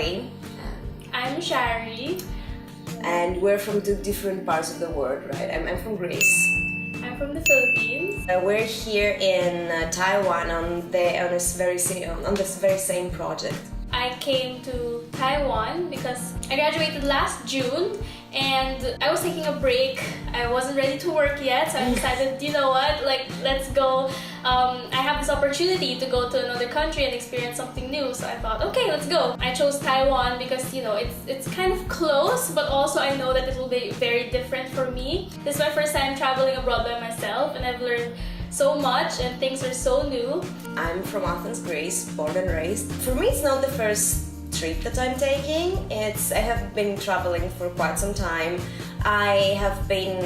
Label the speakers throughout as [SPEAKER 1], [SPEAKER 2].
[SPEAKER 1] Nefeli.
[SPEAKER 2] I'm Shari.
[SPEAKER 1] And we're from two different parts of the world, right? I'm from Greece.
[SPEAKER 2] I'm from the Philippines.
[SPEAKER 1] We're here in Taiwan on this very same project.
[SPEAKER 2] I came to Taiwan because I graduated last June and I was taking a break. I wasn't ready to work yet, so I decided, you know what, let's go. I have this opportunity to go to another country and experience something new, so I thought, okay, let's go. I chose Taiwan because, you know, it's kind of close, but also I know that it will be very different for me. This is my first time traveling abroad by myself, and I've learned so much and things are so new.
[SPEAKER 1] I'm from Athens, Greece, born and raised. For me, it's not the first trip that I'm taking. I have been traveling for quite some time. I have been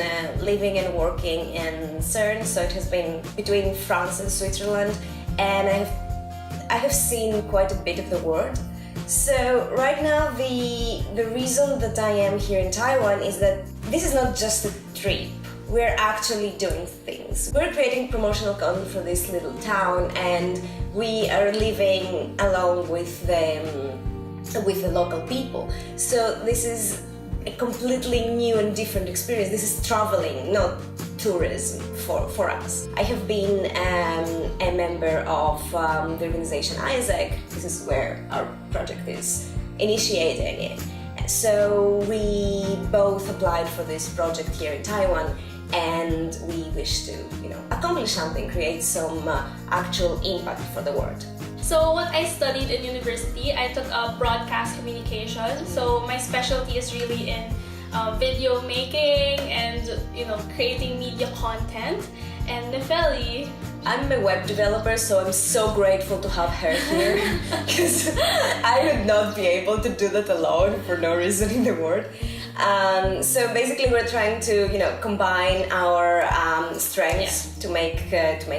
[SPEAKER 1] living and working in CERN, so it has been between France and Switzerland, and I have seen quite a bit of the world. So right now the reason that I am here in Taiwan is that this is not just a trip. We're actually doing things. We're creating promotional content for this little town, and we are living along with the local people. So this is a completely new and different experience. This is traveling, not tourism for us. I have been a member of the organization Isaac. This is where our project is initiating it. So we both applied for this project here in Taiwan, and we wish to, accomplish something, create some actual impact for the world.
[SPEAKER 2] So what I studied in university, I took up broadcast communication. So my specialty is really in video making and creating media content. And Nefeli,
[SPEAKER 1] I'm a web developer, so I'm so grateful to have her here because I would not be able to do that alone for no reason in the world. So basically, we're trying to combine our strengths to make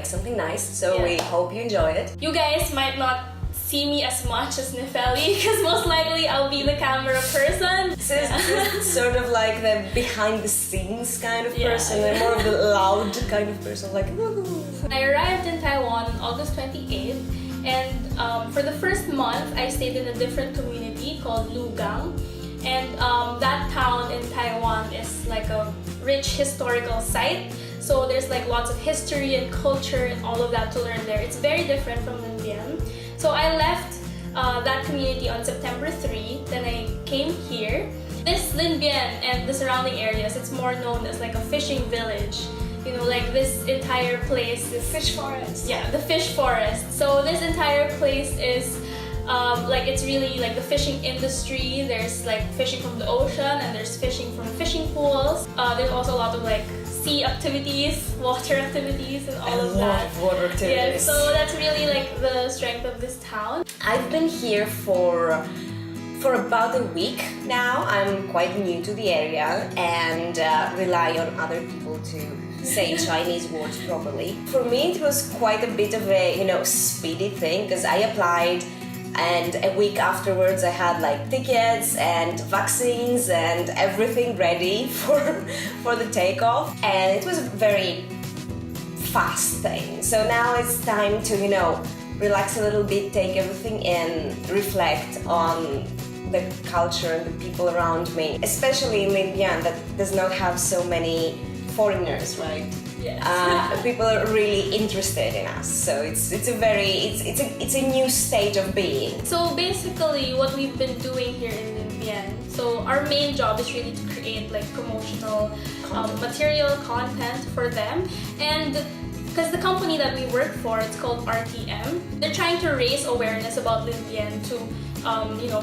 [SPEAKER 1] something nice. So we hope you enjoy it.
[SPEAKER 2] You guys might not see me as much as Nefeli because most likely I'll be the camera person.
[SPEAKER 1] So it's sort of like the behind the scenes kind of person, and more of the loud kind of person, like woo-hoo.
[SPEAKER 2] I arrived in Taiwan on August 28th, and for the first month I stayed in a different community called Lugang. And that town in Taiwan is like a rich historical site. So there's like lots of history and culture and all of that to learn there. It's very different from Linbian. So I left that community on September 3, then I came here. This Linbian and the surrounding areas, it's more known as like a fishing village. Like this entire place is
[SPEAKER 1] fish forest.
[SPEAKER 2] Yeah, the fish forest. So this entire place is it's really like the fishing industry. There's like fishing from the ocean, and there's fishing from fishing pools. There's also a lot of like sea activities, water activities, and all of that.
[SPEAKER 1] A lot of water activities.
[SPEAKER 2] Yeah, so that's really like the strength of this town.
[SPEAKER 1] I've been here for about a week now. I'm quite new to the area and rely on other people to say Chinese words properly. For me, it was quite a bit of a speedy thing because I applied. And a week afterwards, I had like tickets and vaccines and everything ready for the takeoff. And it was a very fast thing. So now it's time to, relax a little bit, take everything in, reflect on the culture and the people around me. Especially in Linbian, that does not have so many foreigners, right?
[SPEAKER 2] Yes.
[SPEAKER 1] People are really interested in us, so it's a new state of being.
[SPEAKER 2] So basically, what we've been doing here in Linbian, so our main job is really to create like promotional material content for them, and because the company that we work for, it's called RTM. They're trying to raise awareness about Linbian to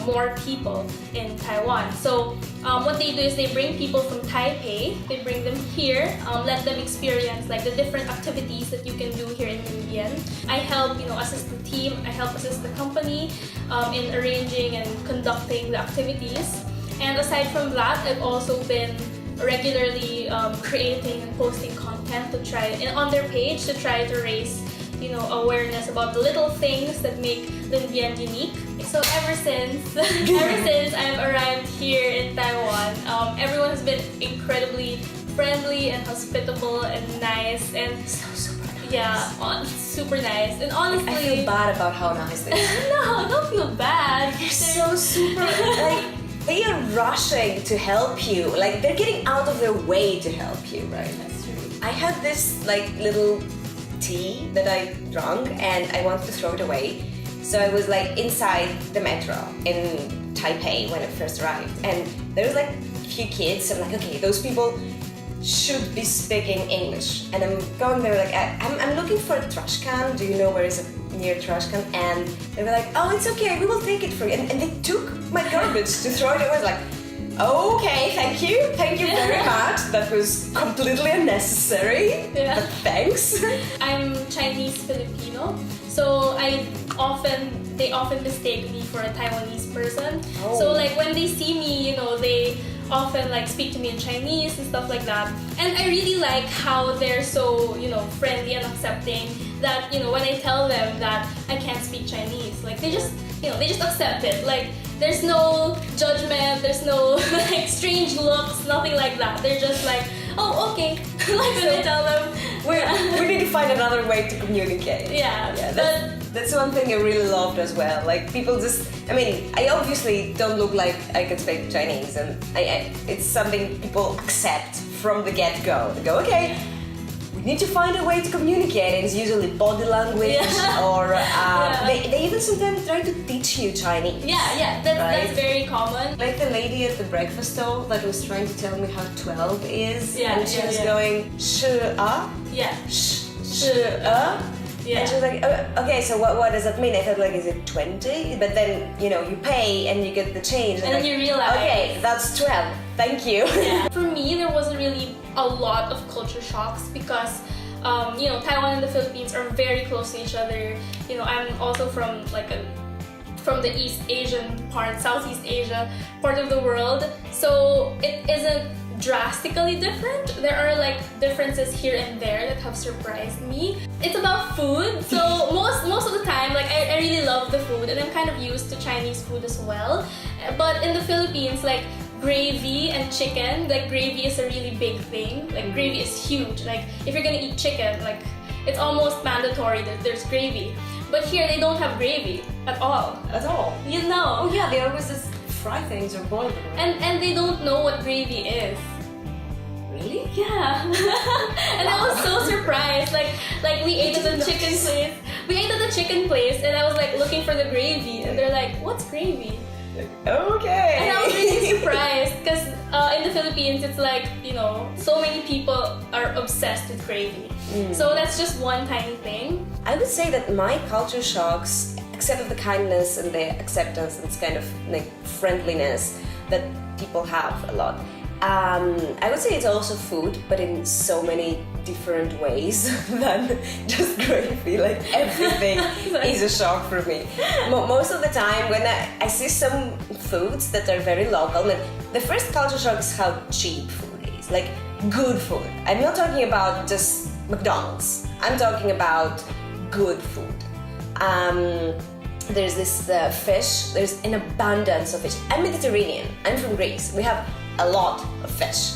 [SPEAKER 2] more people in Taiwan. So what they do is they bring people from Taipei, they bring them here, let them experience like the different activities that you can do here in Linbian. I help assist the team, I help assist the company in arranging and conducting the activities. And aside from that, I've also been regularly creating and posting content to try on their page to try to raise awareness about the little things that make Linbian unique. So ever since I've arrived here in Taiwan, everyone has been incredibly friendly and hospitable and nice, and
[SPEAKER 1] so super nice.
[SPEAKER 2] super nice. And honestly,
[SPEAKER 1] I feel bad about how nice they are.
[SPEAKER 2] No, don't feel bad.
[SPEAKER 1] They're so super, like, they are rushing to help you. Like, they're getting out of their way to help you, right?
[SPEAKER 2] That's true.
[SPEAKER 1] I had this, like, little tea that I drank and I wanted to throw it away. So I was, like, inside the metro in Taipei when I first arrived. And there was, like, a few kids. So I'm like, okay, those people should be speaking English. And I'm going there, like, I'm looking for a trash can. Do you know where is a near trash can? And they were like, oh, it's okay, we will take it for you. And they took my garbage to throw it away. I was like, okay, thank you very much. That was completely unnecessary, but thanks.
[SPEAKER 2] I'm Chinese Filipino, so they often mistake me for a Taiwanese person.
[SPEAKER 1] Oh.
[SPEAKER 2] So like when they see me, you know, they often like speak to me in Chinese and stuff like that. And I really like how they're so, you know, friendly and accepting that, you know, when I tell them that I can't speak Chinese, like they just accept it. Like there's no judgment, there's no like strange looks, nothing like that. They're just like, oh, okay. Like when I tell them,
[SPEAKER 1] we need to find another way to communicate. That's one thing I really loved as well. Like people just, I mean, I obviously don't look like I can speak Chinese, and it's something people accept from the get-go. They go, okay, we need to find a way to communicate. And it's usually body language, or they even sometimes try to teach you Chinese.
[SPEAKER 2] That's very common.
[SPEAKER 1] Like the lady at the breakfast stall that was trying to tell me how 12 is, and she was going, shi-a? Shi-a? And she was like, oh, okay, so what does that mean? I thought, like, is it 20? But then, you know, you pay and you get the change.
[SPEAKER 2] And
[SPEAKER 1] like,
[SPEAKER 2] then you realize.
[SPEAKER 1] Okay, that's 12. Thank you.
[SPEAKER 2] For me, there wasn't really a lot of culture shocks because, you know, Taiwan and the Philippines are very close to each other. You know, I'm also from from the East Asian part, Southeast Asia part of the world. So it isn't drastically different. There are like differences here and there that have surprised me. It's about food. So most of the time, like I really love the food, and I'm kind of used to Chinese food as well. But in the Philippines, like gravy and chicken, like gravy is a really big thing. Like gravy is huge. Like if you're gonna eat chicken, like it's almost mandatory that there's gravy. But here they don't have gravy at all.
[SPEAKER 1] At all?
[SPEAKER 2] You know.
[SPEAKER 1] Oh yeah, they always just fry things or boil them.
[SPEAKER 2] And they don't know what gravy is.
[SPEAKER 1] Really?
[SPEAKER 2] Yeah. And I was so surprised. Like we ate at the chicken place. We ate at the chicken place, and I was like looking for the gravy, and they're like, "What's gravy?"
[SPEAKER 1] Okay.
[SPEAKER 2] And I was really surprised because in the Philippines, it's like, you know, so many people are obsessed with gravy. So that's just one tiny thing.
[SPEAKER 1] I would say that my culture shocks, except of the kindness and the acceptance and this kind of like friendliness that people have a lot. I would say it's also food, but in so many different ways than just gravy. Like everything is a shock for me. Most of the time when I see some foods that are very local, like the first culture shock is how cheap food is. Like good food. I'm not talking about just McDonald's. I'm talking about good food. There's this fish. There's an abundance of fish. I'm Mediterranean. I'm from Greece. We have a lot of fish,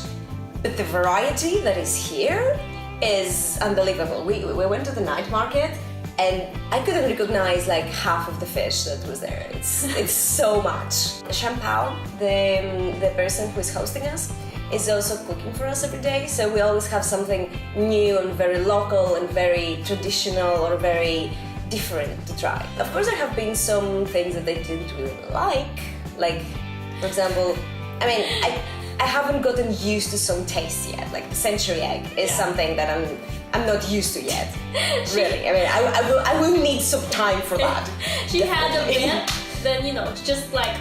[SPEAKER 1] but the variety that is here is unbelievable. We went to the night market, and I couldn't recognize like half of the fish that was there. It's so much. Shampao, the person who is hosting us, is also cooking for us every day, so we always have something new and very local and very traditional or very different to try. Of course, there have been some things that they didn't really like for example, I mean, I haven't gotten used to some taste yet. Like the century egg is something that I'm not used to yet. Really, I mean, I will need some time for that.
[SPEAKER 2] She had a bit, then you know, just like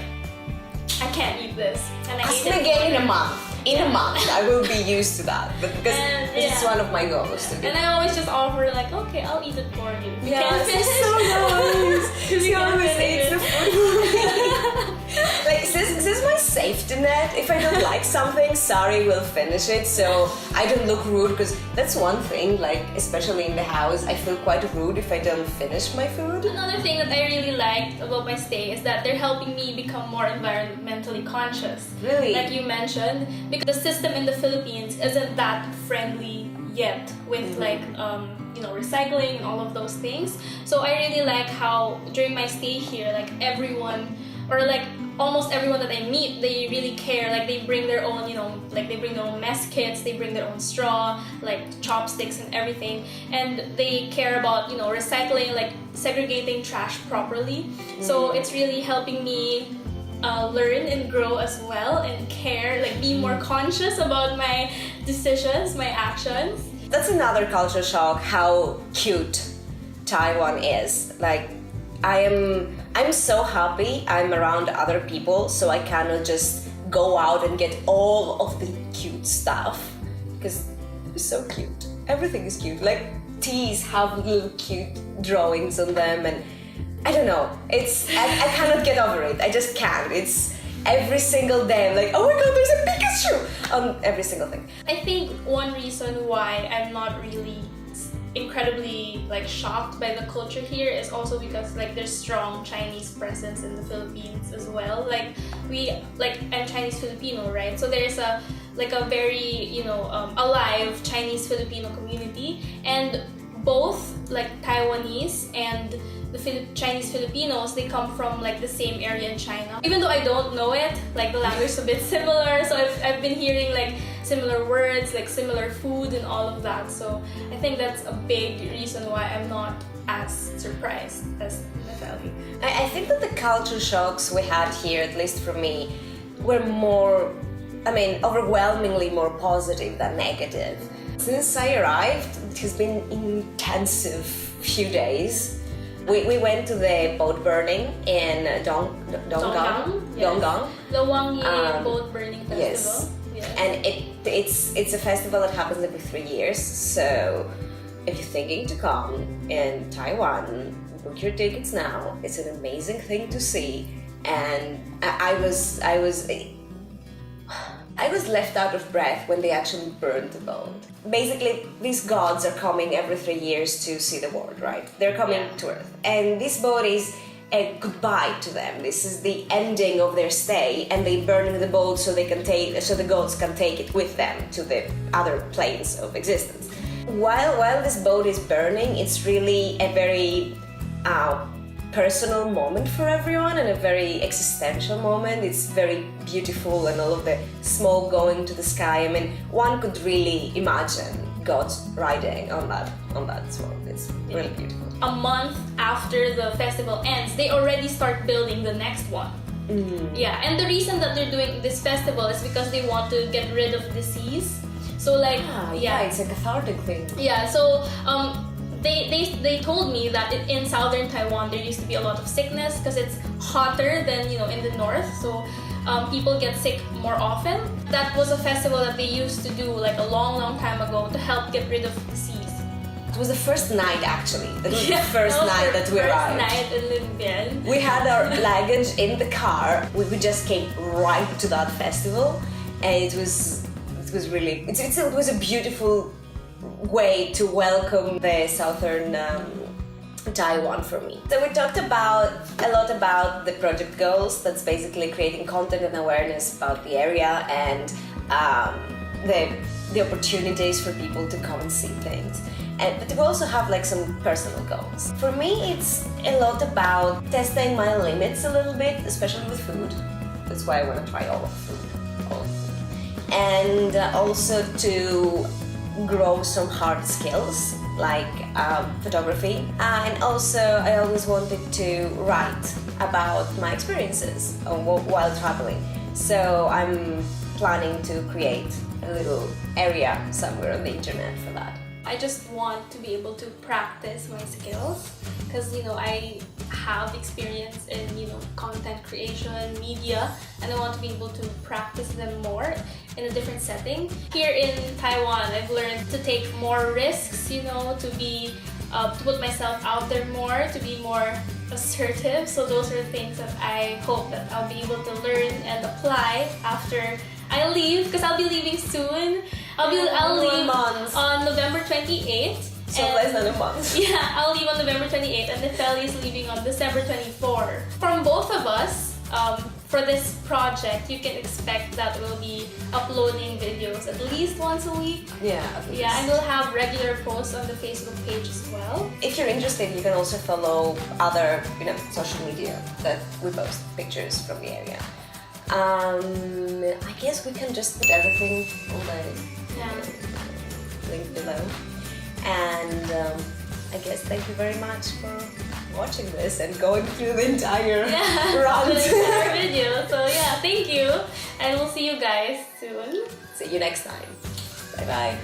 [SPEAKER 2] I can't eat this, and I
[SPEAKER 1] Ask
[SPEAKER 2] ate
[SPEAKER 1] me
[SPEAKER 2] it
[SPEAKER 1] again in a month. In a month, I will be used to that. But because this is one of my goals to do.
[SPEAKER 2] And I always just offer like, okay, I'll eat it for you. You
[SPEAKER 1] Yeah,
[SPEAKER 2] can't
[SPEAKER 1] it's
[SPEAKER 2] finish.
[SPEAKER 1] so nice.
[SPEAKER 2] You
[SPEAKER 1] She
[SPEAKER 2] can't
[SPEAKER 1] always
[SPEAKER 2] finish
[SPEAKER 1] eats the
[SPEAKER 2] it.
[SPEAKER 1] food. Like, this is my safety net. If I don't like something, Shari will finish it, so I don't look rude, because that's one thing, like, especially in the house, I feel quite rude if I don't finish my food.
[SPEAKER 2] Another thing that I really liked about my stay is that they're helping me become more environmentally conscious.
[SPEAKER 1] Really?
[SPEAKER 2] Like you mentioned, because the system in the Philippines isn't that friendly yet with like recycling and all of those things. So I really like how during my stay here, like everyone, or like almost everyone that I meet, they really care. Like they bring their own, like they bring their own mess kits, they bring their own straw, like chopsticks and everything, and they care about recycling, like segregating trash properly. So it's really helping me learn and grow as well, and care, like be more conscious about my decisions, my actions.
[SPEAKER 1] That's another culture shock, how cute Taiwan is. Like I'm so happy I'm around other people, so I cannot just go out and get all of the cute stuff, because it's so cute. Everything is cute. Like teas have little cute drawings on them, and I don't know. I cannot get over it. I just can't. It's every single day I'm like, oh my god, there's a Pikachu on every single thing.
[SPEAKER 2] I think one reason why I'm not really incredibly like shocked by the culture here is also because like there's strong Chinese presence in the Philippines as well. Like I'm Chinese Filipino, right? So there's a very alive Chinese Filipino community, and both like Taiwanese and the Chinese Filipinos, they come from like the same area in China. Even though I don't know it, like the language is a bit similar, so I've been hearing like similar words, like similar food and all of that. So I think that's a big reason why I'm not as surprised as Nefeli.
[SPEAKER 1] I think that the culture shocks we had here, at least for me, were more, overwhelmingly more positive than negative. Since I arrived, it has been intensive few days. We went to the boat burning in Donggang.
[SPEAKER 2] Yes. The Wang Yi boat burning festival.
[SPEAKER 1] Yes.
[SPEAKER 2] Yes.
[SPEAKER 1] And it's a festival that happens every 3 years. So if you're thinking to come in Taiwan, book your tickets now. It's an amazing thing to see. And I was left out of breath when they actually burned the boat. Basically, these gods are coming every 3 years to see the world, right? They're coming to Earth. And this boat is a goodbye to them. This is the ending of their stay, and they burning the boat so the gods can take it with them to the other planes of existence. While this boat is burning, it's really a very personal moment for everyone, and a very existential moment. It's very beautiful, and all of the smoke going to the sky. One could really imagine gods riding on that smoke. It's really beautiful.
[SPEAKER 2] A month after the festival ends, they already start building the next one. Yeah, and the reason that they're doing this festival is because they want to get rid of disease. So
[SPEAKER 1] it's a cathartic thing.
[SPEAKER 2] Yeah, so they told me that in southern Taiwan there used to be a lot of sickness because it's hotter than in the north, so people get sick more often. That was a festival that they used to do like a long time ago to help get rid of disease.
[SPEAKER 1] It was the first night actually. That was the first night that we arrived.
[SPEAKER 2] First night in Linbian.
[SPEAKER 1] We had our luggage in the car. We just came right to that festival, and it was a beautiful way to welcome the southern Taiwan for me. So we talked a lot about the project goals. That's basically creating content and awareness about the area, and the opportunities for people to come and see things. But we also have like some personal goals. For me, it's a lot about testing my limits a little bit, especially with food. That's why I want to try all of the food. And also to grow some hard skills like photography, and also I always wanted to write about my experiences while traveling, so I'm planning to create a little area somewhere on the internet for that.
[SPEAKER 2] I just want to be able to practice my skills because I have experience in content creation, media, and I want to be able to practice them more in a different setting. Here in Taiwan, I've learned to take more risks, to be to put myself out there more, to be more assertive. So those are things that I hope that I'll be able to learn and apply after I leave, because I'll be leaving soon. I'll leave on November 28th.
[SPEAKER 1] So less than a month.
[SPEAKER 2] Yeah, I'll leave on November 28th, and Nefeli is leaving on December 24th. From both of us, for this project, you can expect that we'll be uploading videos at least once a week.
[SPEAKER 1] Yeah, at least.
[SPEAKER 2] Yeah, and we'll have regular posts on the Facebook page as well.
[SPEAKER 1] If you're interested, you can also follow other, social media that we post pictures from the area. I guess we can just put everything on the link below. And I guess thank you very much for watching this and going through the entire run.
[SPEAKER 2] The entire video. So yeah, thank you, and we'll see you guys soon.
[SPEAKER 1] See you next time. Bye bye.